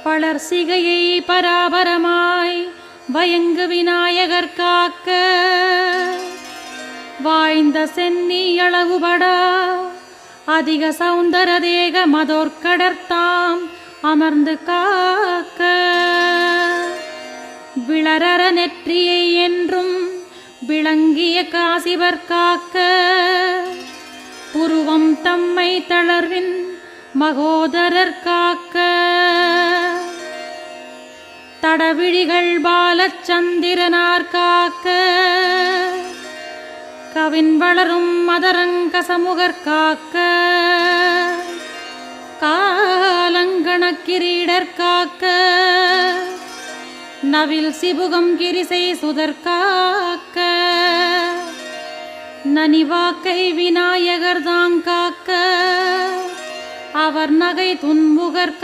பலர் சிகையை பராபரமாய் வயங்கு விநாயகர் காக்க வாய்ந்த சென்னி அளவுபடா அதிக சௌந்தர தேக மதோர்கடர்த்தாம் அமர்ந்து காக்க விளரற நெற்றியை என்றும் விளங்கிய காசிவர் காக்க புருவம் தம்மை தளர்வின் மகோதரர் காக்க தடவிழிகள் பாலச்சந்திரனார் காக்க கவின் வளரும் மதரங்க சமூகர் காக்க காலங்கணக்கிரீடர் காக்க நவில் சிபுகம் கிரிசை சுதர் காக்க நனிவாக்கை விநாயகர் தாங் காக்க அவர் நகை துன்முகர்